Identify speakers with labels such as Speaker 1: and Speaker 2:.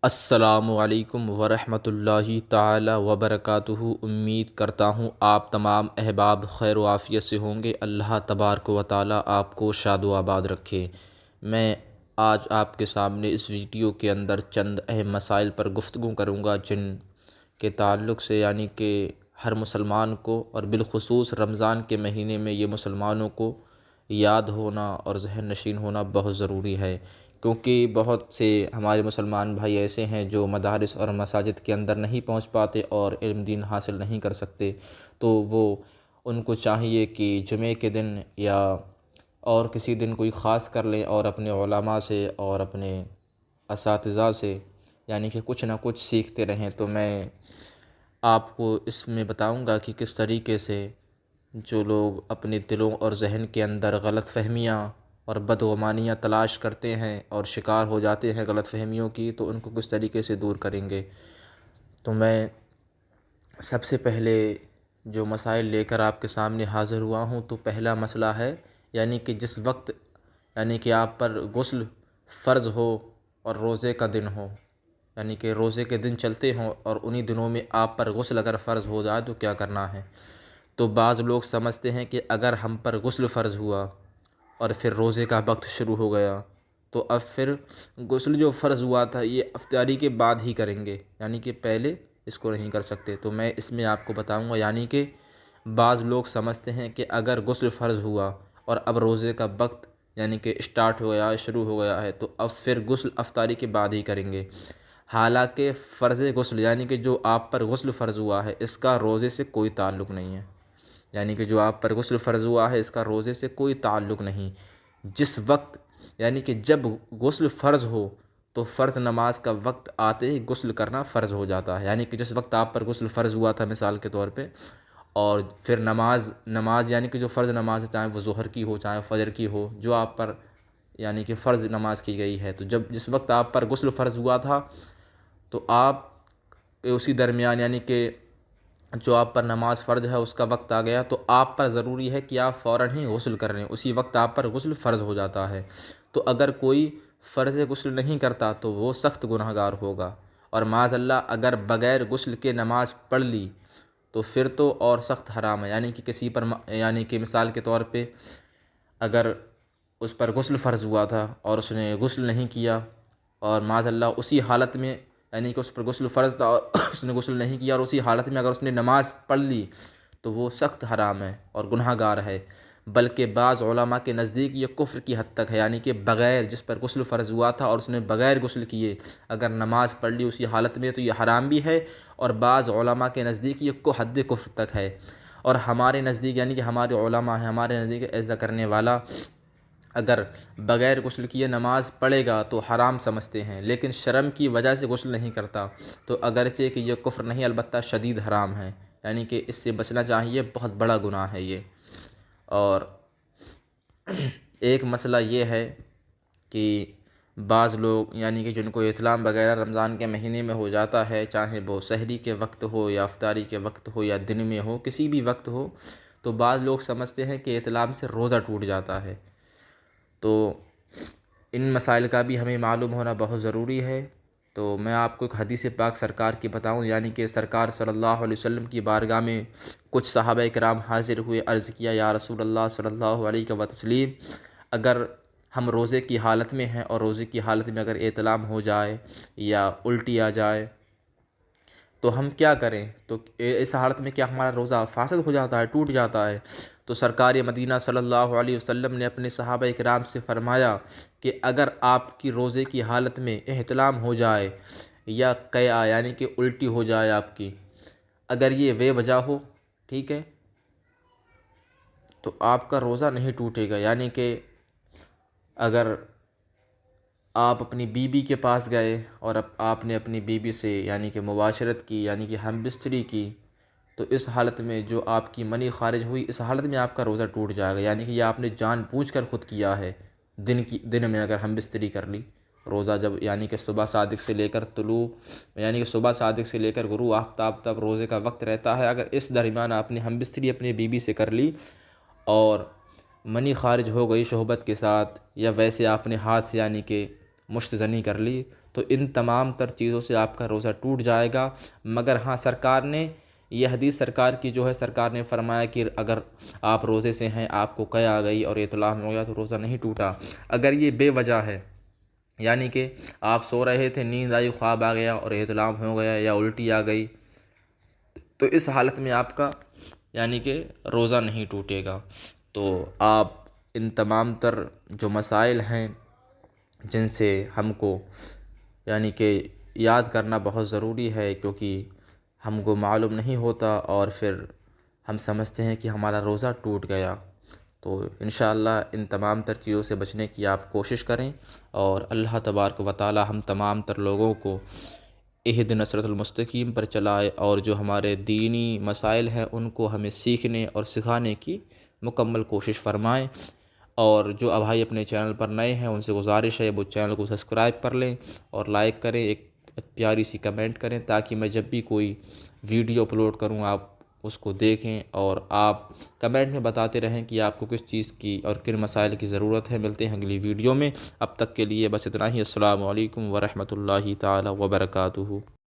Speaker 1: السلام علیکم ورحمۃ اللہ تعالی وبرکاتہ۔ امید کرتا ہوں آپ تمام احباب خیر و عافیت سے ہوں گے۔ اللہ تبارک و تعالی آپ کو شاد و آباد رکھے۔ میں آج آپ کے سامنے اس ویڈیو کے اندر چند اہم مسائل پر گفتگو کروں گا، جن کے تعلق سے کہ ہر مسلمان کو اور بالخصوص رمضان کے مہینے میں یہ مسلمانوں کو یاد ہونا اور ذہن نشین ہونا بہت ضروری ہے، کیونکہ بہت سے ہمارے مسلمان بھائی ایسے ہیں جو مدارس اور مساجد کے اندر نہیں پہنچ پاتے اور علم دین حاصل نہیں کر سکتے، تو ان کو چاہیے کہ جمعے کے دن یا اور کسی دن کوئی خاص کر لیں اور اپنے علماء سے اور اپنے اساتذہ سے کہ کچھ نہ کچھ سیکھتے رہیں۔ تو میں آپ کو اس میں بتاؤں گا کہ کس طریقے سے جو لوگ اپنے دلوں اور ذہن کے اندر غلط فہمیاں اور بدگمانیاں تلاش کرتے ہیں اور شکار ہو جاتے ہیں غلط فہمیوں کی، تو ان کو کس طریقے سے دور کریں گے۔ تو میں سب سے پہلے جو مسائل لے کر آپ کے سامنے حاضر ہوا ہوں، تو پہلا مسئلہ ہے کہ جس وقت کہ آپ پر غسل فرض ہو اور روزے کا دن ہو، کہ روزے کے دن چلتے ہوں اور انہی دنوں میں آپ پر غسل اگر فرض ہو جائے تو کیا کرنا ہے۔ تو بعض لوگ سمجھتے ہیں کہ اگر ہم پر غسل فرض ہوا اور پھر روزے کا وقت شروع ہو گیا تو اب پھر غسل جو فرض ہوا تھا یہ افطاری کے بعد ہی کریں گے، کہ پہلے اس کو نہیں کر سکتے۔ تو میں اس میں آپ کو بتاؤں گا کہ بعض لوگ سمجھتے ہیں کہ اگر غسل فرض ہوا اور اب روزے کا وقت کہ اسٹارٹ ہو گیا ہے، شروع ہو گیا ہے، تو اب پھر غسل افطاری کے بعد ہی کریں گے۔ حالانکہ فرض غسل کہ جو آپ پر غسل فرض ہوا ہے اس کا روزے سے کوئی تعلق نہیں ہے، کہ جو آپ پر غسل فرض ہوا ہے اس کا روزے سے کوئی تعلق نہیں۔ جس وقت کہ جب غسل فرض ہو تو فرض نماز کا وقت آتے ہی غسل کرنا فرض ہو جاتا ہے، کہ جس وقت آپ پر غسل فرض ہوا تھا مثال کے طور پہ، اور پھر نماز کہ جو فرض نماز ہے، چاہے وہ ظہر کی ہو چاہے فجر کی ہو، جو آپ پر کہ فرض نماز کی گئی ہے، تو جس وقت آپ پر غسل فرض ہوا تھا تو آپ اسی درمیان کہ جو آپ پر نماز فرض ہے اس کا وقت آ گیا، تو آپ پر ضروری ہے کہ آپ فوراً ہی غسل کر لیں، اسی وقت آپ پر غسل فرض ہو جاتا ہے۔ تو اگر کوئی فرض غسل نہیں کرتا تو وہ سخت گناہ گار ہوگا، اور معاذ اللہ اگر بغیر غسل کے نماز پڑھ لی تو پھر تو اور سخت حرام ہے، کہ کسی پر کہ مثال کے طور پہ اگر اس پر غسل فرض ہوا تھا اور اس نے غسل نہیں کیا، اور معاذ اللہ اسی حالت میں کہ اس پر غسل فرض تھا اور اس نے غسل نہیں کیا، اور اسی حالت میں اگر اس نے نماز پڑھ لی تو وہ سخت حرام ہے اور گناہ گار ہے۔ بلکہ بعض علماء کے نزدیک یہ کفر کی حد تک ہے، کہ بغیر جس پر غسل فرض ہوا تھا اور اس نے بغیر غسل کیے اگر نماز پڑھ لی اسی حالت میں تو یہ حرام بھی ہے، اور بعض علماء کے نزدیک یہ حد کفر تک ہے۔ اور ہمارے نزدیک کہ ہمارے علماء ہیں، ہمارے نزدیک ایسا کرنے والا اگر بغیر غسل کیے نماز پڑھے گا تو حرام سمجھتے ہیں، لیکن شرم کی وجہ سے غسل نہیں کرتا تو اگرچہ کہ یہ کفر نہیں البتہ شدید حرام ہے، کہ اس سے بچنا چاہیے، بہت بڑا گناہ ہے یہ۔ اور ایک مسئلہ یہ ہے کہ بعض لوگ کہ جن کو احتلام وغیرہ رمضان کے مہینے میں ہو جاتا ہے، چاہے وہ سحری کے وقت ہو یا افطاری کے وقت ہو یا دن میں ہو، کسی بھی وقت ہو، تو بعض لوگ سمجھتے ہیں کہ احتلام سے روزہ ٹوٹ جاتا ہے۔ تو ان مسائل کا بھی ہمیں معلوم ہونا بہت ضروری ہے۔ تو میں آپ کو ایک حدیث پاک سرکار کی بتاؤں، کہ سرکار صلی اللہ علیہ وسلم کی بارگاہ میں کچھ صحابہ کرام حاضر ہوئے، عرض کیا یا رسول اللہ صلی اللہ علیہ وسلم، اگر ہم روزے کی حالت میں ہیں اور روزے کی حالت میں اگر احتلام ہو جائے یا الٹی آ جائے تو ہم کیا کریں؟ تو اس حالت میں کیا ہمارا روزہ فاسد ہو جاتا ہے، ٹوٹ جاتا ہے؟ تو سرکار مدینہ صلی اللہ علیہ وسلم نے اپنے صحابہ کرام سے فرمایا کہ اگر آپ کی روزے کی حالت میں احتلام ہو جائے یا قیء کہ الٹی ہو جائے آپ کی، اگر یہ بے وجہ ہو، ٹھیک ہے، تو آپ کا روزہ نہیں ٹوٹے گا۔ کہ اگر آپ اپنی بیوی کے پاس گئے اور آپ نے اپنی بیوی سے کہ مباشرت کی، کہ ہم بستری کی، تو اس حالت میں جو آپ کی منی خارج ہوئی، اس حالت میں آپ کا روزہ ٹوٹ جائے گا، کہ یہ آپ نے جان بوجھ کر خود کیا ہے۔ دن میں اگر ہم بستری کر لی، روزہ جب کہ صبح صادق سے لے کر طلوع کہ صبح صادق سے لے کر غروب آفتاب تک روزے کا وقت رہتا ہے، اگر اس درمیان آپ نے ہم بستری اپنی بیوی سے کر لی اور منی خارج ہو گئی شہوت کے ساتھ، یا ویسے آپ نے ہاتھ سے کہ مشت زنی کر لی تو ان تمام تر چیزوں سے آپ کا روزہ ٹوٹ جائے گا۔ مگر ہاں، سرکار نے یہ حدیث سرکار کی جو ہے، سرکار نے فرمایا کہ اگر آپ روزے سے ہیں، آپ کو قے آ گئی اور احتلام ہو گیا تو روزہ نہیں ٹوٹا۔ اگر یہ بے وجہ ہے، یعنی کہ آپ سو رہے تھے، نیند آئی، خواب آ گیا اور احتلام ہو گیا یا الٹی آ گئی، تو اس حالت میں آپ کا یعنی کہ روزہ نہیں ٹوٹے گا۔ تو آپ ان تمام تر جو مسائل ہیں جن سے ہم کو یعنی کہ یاد کرنا بہت ضروری ہے، کیونکہ ہم کو معلوم نہیں ہوتا اور پھر ہم سمجھتے ہیں کہ ہمارا روزہ ٹوٹ گیا۔ تو انشاءاللہ ان تمام تر چیزوں سے بچنے کی آپ کوشش کریں، اور اللہ تبارک و تعالی ہم تمام تر لوگوں کو اہدنا الصراط المستقیم پر چلائے، اور جو ہمارے دینی مسائل ہیں ان کو ہمیں سیکھنے اور سکھانے کی مکمل کوشش فرمائیں۔ اور جو بھائی اپنے چینل پر نئے ہیں ان سے گزارش ہے وہ چینل کو سبسکرائب کر لیں اور لائک کریں، ایک پیاری سی کمنٹ کریں، تاکہ میں جب بھی کوئی ویڈیو اپلوڈ کروں آپ اس کو دیکھیں، اور آپ کمنٹ میں بتاتے رہیں کہ آپ کو کس چیز کی اور کن مسائل کی ضرورت ہے۔ ملتے ہیں اگلی ویڈیو میں، اب تک کے لیے بس اتنا ہی۔ السلام علیکم ورحمۃ اللہ تعالی وبرکاتہ۔